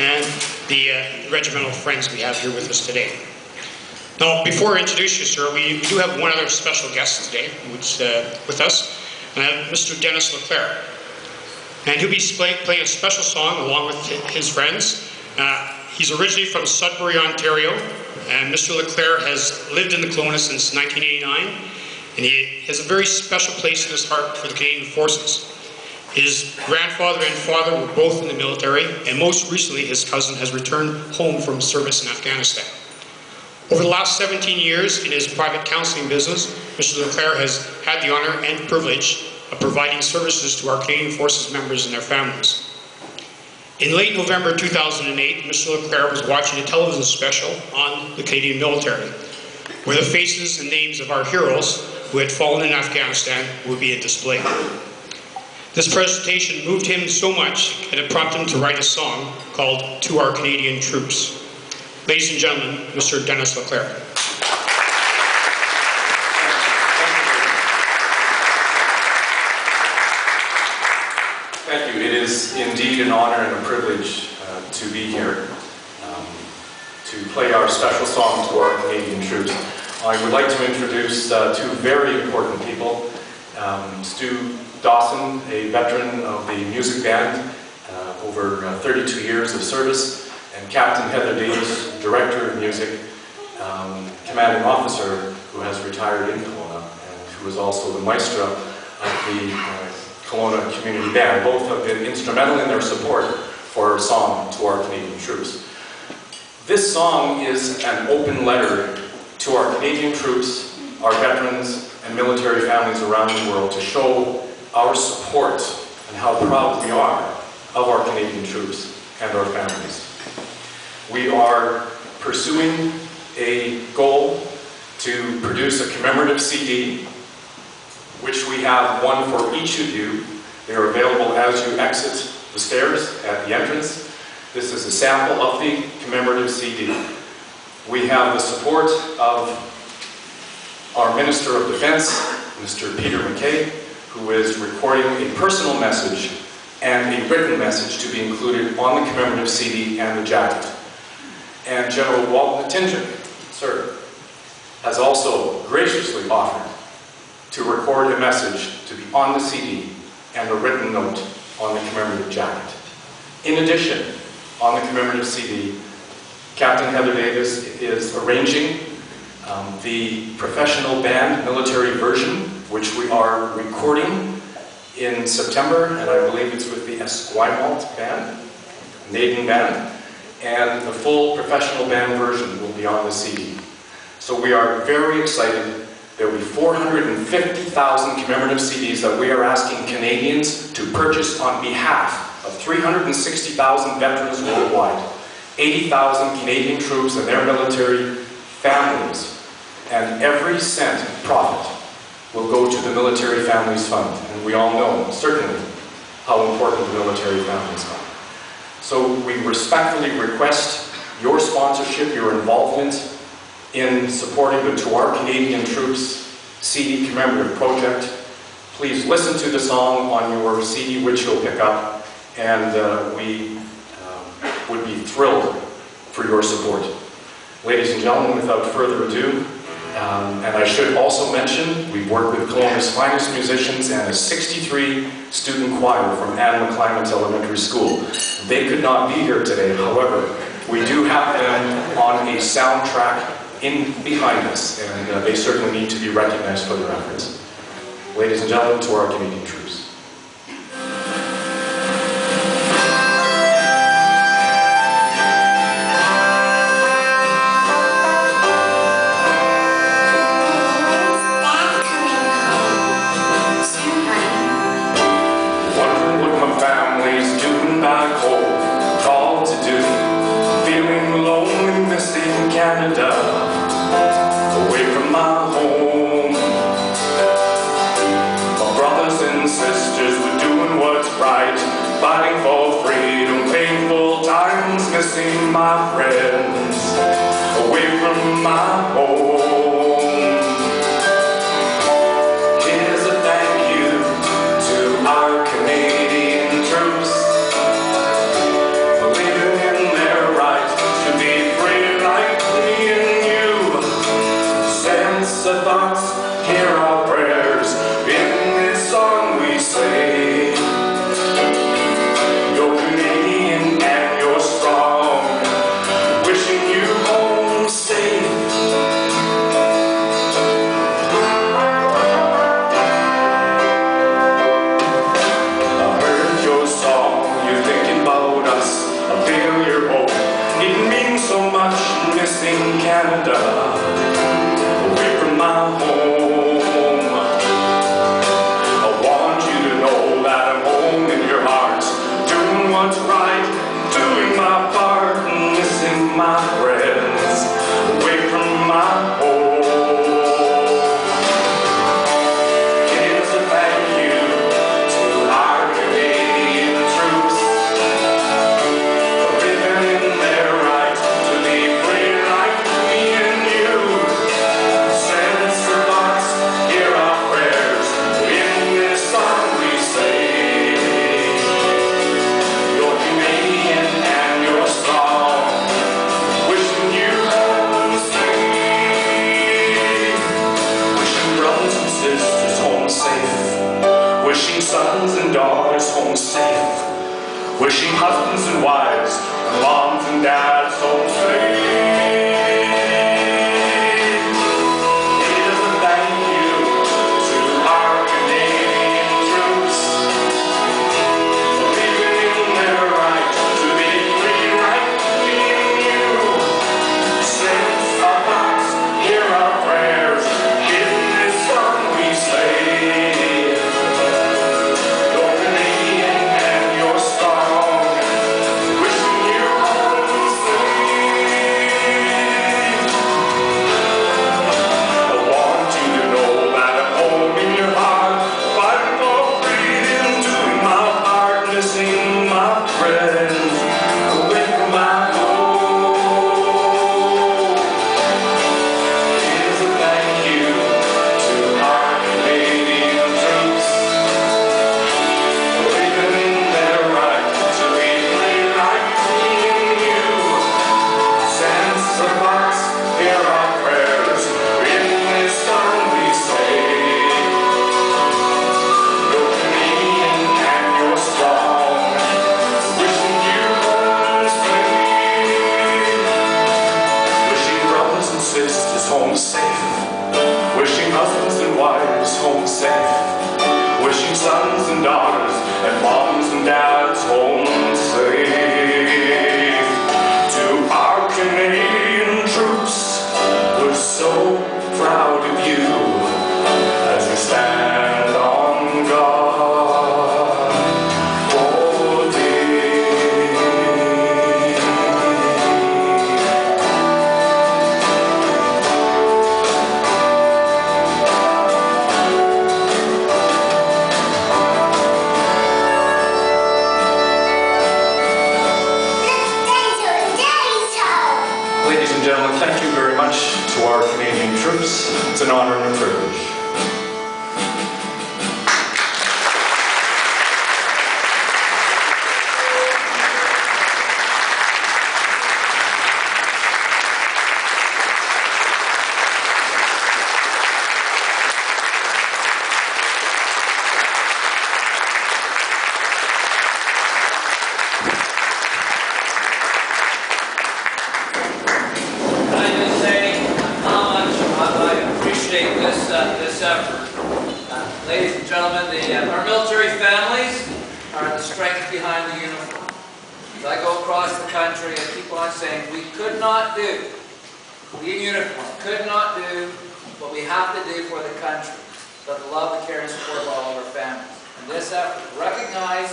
and the regimental friends we have here with us today. Now, before I introduce you, sir, we do have one other special guest today who's with us, Mr. Dennis Leclair. And he'll be playing a special song along with his friends. He's originally from Sudbury, Ontario, and Mr. Leclair has lived in the Kelowna since 1989, and he has a very special place in his heart for the Canadian Forces. His grandfather and father were both in the military, and most recently his cousin has returned home from service in Afghanistan. Over the last 17 years in his private counseling business, Mr. Leclair has had the honor and privilege of providing services to our Canadian Forces members and their families. In late November 2008, Mr. Leclair was watching a television special on the Canadian military, where the faces and names of our heroes who had fallen in Afghanistan would be on display. This presentation moved him so much that it prompted him to write a song called "To Our Canadian Troops." Ladies and gentlemen, Mr. Dennis Leclair. Thank you. It is indeed an honor and a privilege to be here to play our special song to our Canadian troops. I would like to introduce two very important people. Stu Dawson, a veteran of the music band, over 32 years of service, and Captain Heather Davis, Director of Music, Commanding Officer, who has retired in Kelowna, and who is also the maestro of the Kelowna Community Band. Both have been instrumental in their support for our song to our Canadian troops. This song is an open letter to our Canadian troops, our veterans, and military families around the world to show our support and how proud we are of our Canadian troops and our families. We are pursuing a goal to produce a commemorative CD, which we have one for each of you. They are available as you exit the stairs at the entrance. This is a sample of the commemorative CD. We have the support of our Minister of Defense, Mr. Peter MacKay, who is recording a personal message and a written message to be included on the commemorative CD and the jacket. And General Walt Natynczyk, sir, has also graciously offered to record a message to be on the CD and a written note on the commemorative jacket. In addition, on the commemorative CD, Captain Heather Davis is arranging the professional band military version, which we are recording in September, and I believe it's with the Esquimalt band, Maiden band, and the full professional band version will be on the CD. So we are very excited. There will be 450,000 commemorative CDs that we are asking Canadians to purchase on behalf of 360,000 veterans worldwide, 80,000 Canadian troops and their military families, and every cent of profit will go to the Military Families Fund. And we all know, certainly, how important the military families are. So we respectfully request your sponsorship, your involvement in supporting the To Our Canadian Troops CD commemorative project. Please listen to the song on your CD, which you'll pick up, and we would be thrilled for your support. Ladies and gentlemen, without further ado, and I should also mention, we work with Kelowna's finest musicians and a 63 student choir from Anne McClymonds Elementary School. They could not be here today, however, we do have them on a soundtrack in behind us, and they certainly need to be recognized for their efforts. Ladies and gentlemen, To Our Canadian Troops. Canada, away from my home. My brothers and sisters were doing what's right, fighting for freedom, painful times, missing my friends, away from my home. Here's a thank you to our Canadian troops for living in Canada, away from my home. I want you to know that I'm home in your heart, doing what's right, doing my part, and missing my friends, away from my home. Here's a thank you to our Canadian troops for living in their right to be free like me and you. Send us a box, hear our prayers, in this song we say. You're Canadian and you're strong, wishing you home safe. Wishing brothers and sisters home safe, wishing sons and daughters home safe, wishing husbands and wives, and moms and dads home safe. Here's a thank you to our Canadian troops for living in their right to be free like me and you. Send us a box, hear our prayers, in this song we say. You're Canadian and you're strong, wishing you home safe. I want you to know that I'm home in your heart, fighting for freedom, doing my part, missing my friends, away from my home. Here's a thank you to our Canadian troops for living in their right to be free like me and you. Send us a box, hear our prayers, in this song we say. You're Canadian and you're strong, wishing you home safe. Wishing brothers and sisters home safe, wishing husbands and wives home safe, wishing sons and daughters and moms and dads home safe. To our Canadian troops, we're so proud of you as you stand on guard all day. Ladies and gentlemen, thank you very much to our Canadian troops. It's an honor and a privilege. Can I just say how much I appreciate this effort. Ladies and gentlemen, our military families are the strength behind the uniform. As I go across the country, I keep on saying we could not do, we in uniform, could not do what we have to do for the country, but the love, the care, and support of all of our families. And this effort recognize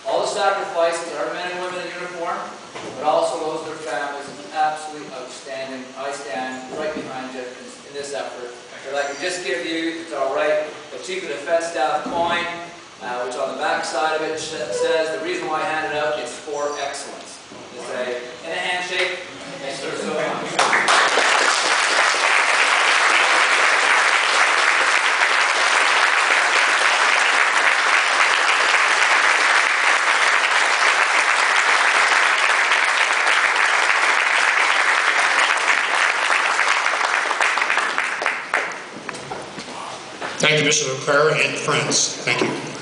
all the sacrifices of our men and women in uniform, but also those of their families, is absolutely outstanding. I stand right behind you in this effort. If I can just give you, if it's all right, the Chief of Defense Staff coin, which on the back side of it says, the reason why I hand it out is for excellence. Just in a handshake. Thank you so much. Thank you, Mr. Leclair and friends. Thank you.